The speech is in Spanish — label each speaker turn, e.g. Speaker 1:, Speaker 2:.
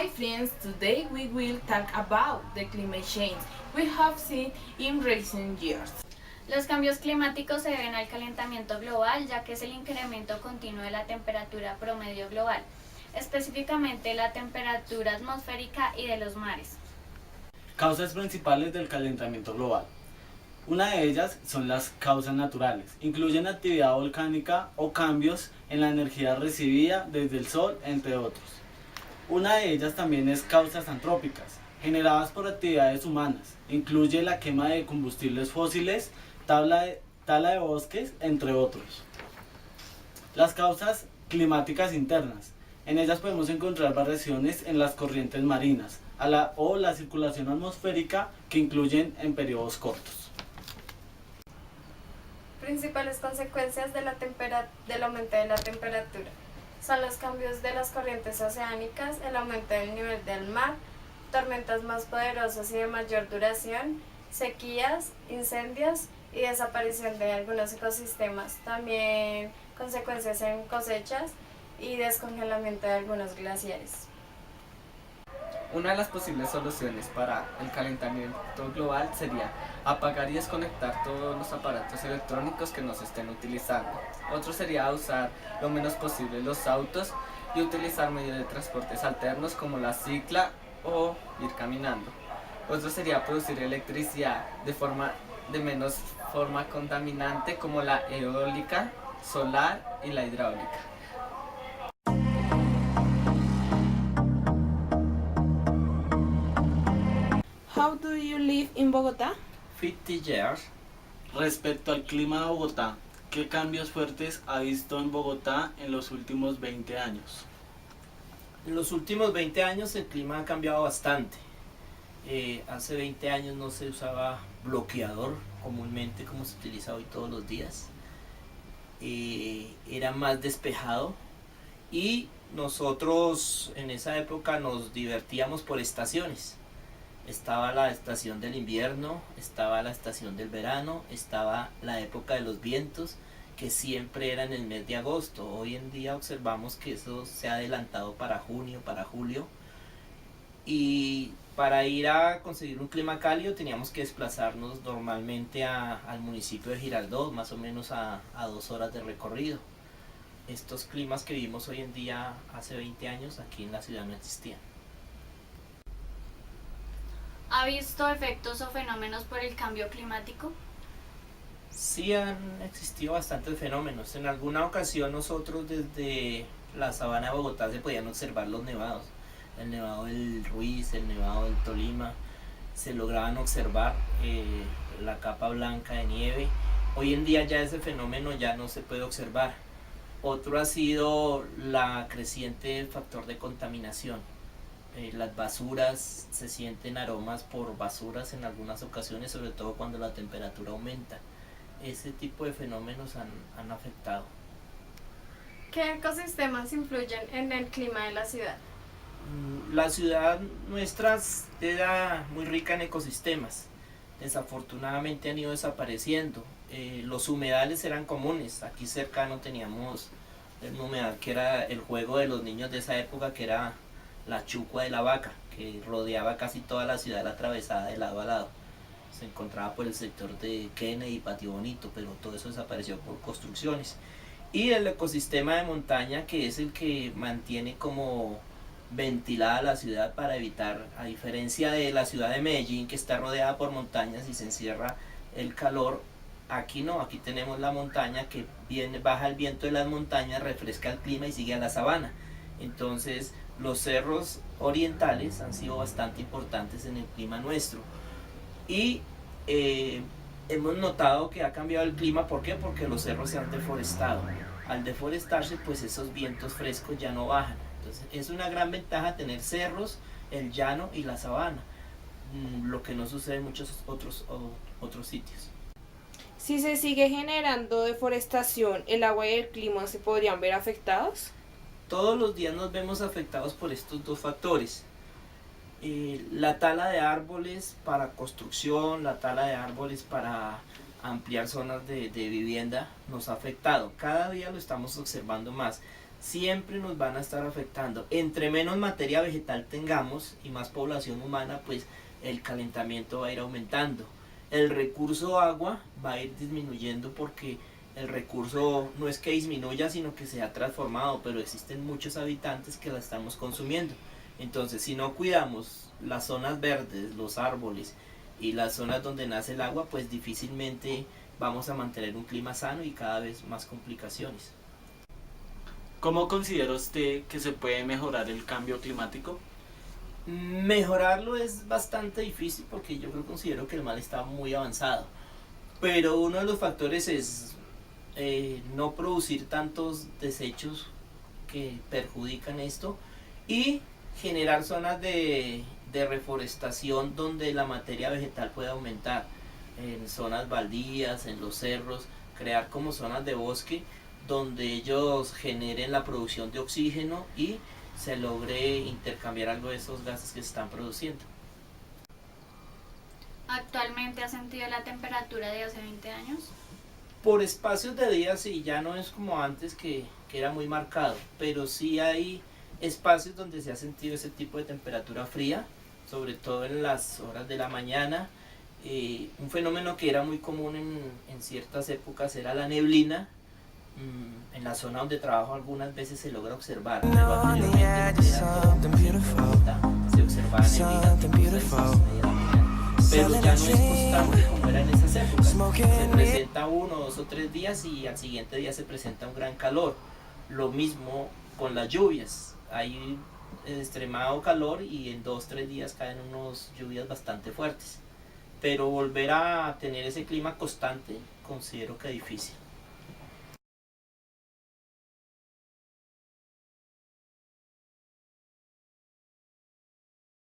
Speaker 1: Hi friends, today we will talk about the climate change we have seen in recent years.
Speaker 2: Los cambios climáticos se deben al calentamiento global, ya que es el incremento continuo de la temperatura promedio global, específicamente la temperatura atmosférica y de los mares.
Speaker 3: Causas principales del calentamiento global. Una de ellas son las causas naturales. Incluyen actividad volcánica o cambios en la energía recibida desde el sol, entre otros. Una de ellas también es causas antrópicas, generadas por actividades humanas. Incluye la quema de combustibles fósiles, tala de bosques, entre otros. Las causas climáticas internas. En ellas podemos encontrar variaciones en las corrientes marinas o la circulación atmosférica que incluyen en periodos cortos.
Speaker 4: Principales consecuencias del aumento de la temperatura son los cambios de las corrientes oceánicas, el aumento del nivel del mar, tormentas más poderosas y de mayor duración, sequías, incendios y desaparición de algunos ecosistemas, también consecuencias en cosechas y descongelamiento de algunos glaciares.
Speaker 5: Una de las posibles soluciones para el calentamiento global sería apagar y desconectar todos los aparatos electrónicos que no se estén utilizando. Otro sería usar lo menos posible los autos y utilizar medios de transportes alternos como la cicla o ir caminando. Otro sería producir electricidad de menos forma contaminante como la eólica, solar y la hidráulica.
Speaker 1: How do you live in Bogotá?
Speaker 5: 50 years.
Speaker 3: Respecto al clima de Bogotá, ¿qué cambios fuertes ha visto en Bogotá en los últimos 20 años?
Speaker 6: En los últimos 20 años el clima ha cambiado bastante. Hace 20 años no se usaba bloqueador comúnmente como se utiliza hoy todos los días. Era más despejado y nosotros en esa época nos divertíamos por estaciones. Estaba la estación del invierno, estaba la estación del verano, estaba la época de los vientos, que siempre era en el mes de agosto. Hoy en día observamos que eso se ha adelantado para junio, para julio. Y para ir a conseguir un clima cálido teníamos que desplazarnos normalmente al municipio de Girardot, más o menos a 2 horas de recorrido. Estos climas que vivimos hoy en día hace 20 años aquí en la ciudad no existían.
Speaker 2: ¿Ha visto efectos o fenómenos por el cambio climático?
Speaker 6: Sí han existido bastantes fenómenos. En alguna ocasión nosotros desde la sabana de Bogotá se podían observar los nevados. El nevado del Ruiz, el nevado del Tolima, se lograban observar la capa blanca de nieve. Hoy en día ya ese fenómeno ya no se puede observar. Otro ha sido la creciente factor de contaminación. Las basuras, se sienten aromas por basuras en algunas ocasiones, sobre todo cuando la temperatura aumenta. Ese tipo de fenómenos han afectado.
Speaker 4: ¿Qué ecosistemas influyen en el clima de la ciudad?
Speaker 6: La ciudad nuestra era muy rica en ecosistemas. Desafortunadamente han ido desapareciendo. Los humedales eran comunes. Aquí cercano teníamos un humedal que era el juego de los niños de esa época, que era la chucua de la vaca, que rodeaba casi toda la ciudad atravesada de lado a lado. Se encontraba por el sector de Kennedy y Patio Bonito, pero todo eso desapareció por construcciones. Y el ecosistema de montaña, que es el que mantiene como ventilada la ciudad para evitar, a diferencia de la ciudad de Medellín, que está rodeada por montañas y se encierra el calor. Aquí no, aquí tenemos la montaña que baja el viento de las montañas, refresca el clima y sigue a la sabana. Entonces los cerros orientales han sido bastante importantes en el clima nuestro. Y hemos notado que ha cambiado el clima. ¿Por qué? Porque los cerros se han deforestado. Al deforestarse, pues esos vientos frescos ya no bajan. Entonces es una gran ventaja tener cerros, el llano y la sabana, lo que no sucede en muchos otros sitios.
Speaker 1: Si se sigue generando deforestación, ¿el agua y el clima se podrían ver afectados?
Speaker 6: Todos los días nos vemos afectados por estos dos factores. La tala de árboles para construcción, la tala de árboles para ampliar zonas de vivienda nos ha afectado. Cada día lo estamos observando más. siempre nos van a estar afectando. Entre menos materia vegetal tengamos y más población humana, pues el calentamiento va a ir aumentando. El recurso agua va a ir disminuyendo porque el recurso no es que disminuya, sino que se ha transformado, pero existen muchos habitantes que la estamos consumiendo. Entonces, si no cuidamos las zonas verdes, los árboles y las zonas donde nace el agua, pues difícilmente vamos a mantener un clima sano y cada vez más complicaciones.
Speaker 3: ¿Cómo considera usted que se puede mejorar el cambio climático?
Speaker 6: Mejorarlo es bastante difícil porque yo considero que el mal está muy avanzado, pero uno de los factores es no producir tantos desechos que perjudican esto y generar zonas de reforestación donde la materia vegetal pueda aumentar, en zonas baldías, en los cerros, crear como zonas de bosque donde ellos generen la producción de oxígeno y se logre intercambiar algo de esos gases que se están produciendo.
Speaker 2: ¿Actualmente ha sentido la temperatura de hace 20 años?
Speaker 6: Por espacios de días sí, ya no es como antes que era muy marcado, pero sí hay espacios donde se ha sentido ese tipo de temperatura fría, sobre todo en las horas de la mañana. Un fenómeno que era muy común en ciertas épocas era la neblina. En la zona donde trabajo algunas veces se logra observar, pero anteriormente se observaba neblina pero ya no es constante como era en esas épocas. Se presenta 1, 2 o 3 días y al siguiente día se presenta un gran calor. Lo mismo con las lluvias, hay extremado calor y en 2, 3 días caen unas lluvias bastante fuertes, pero volver a tener ese clima constante considero que es difícil.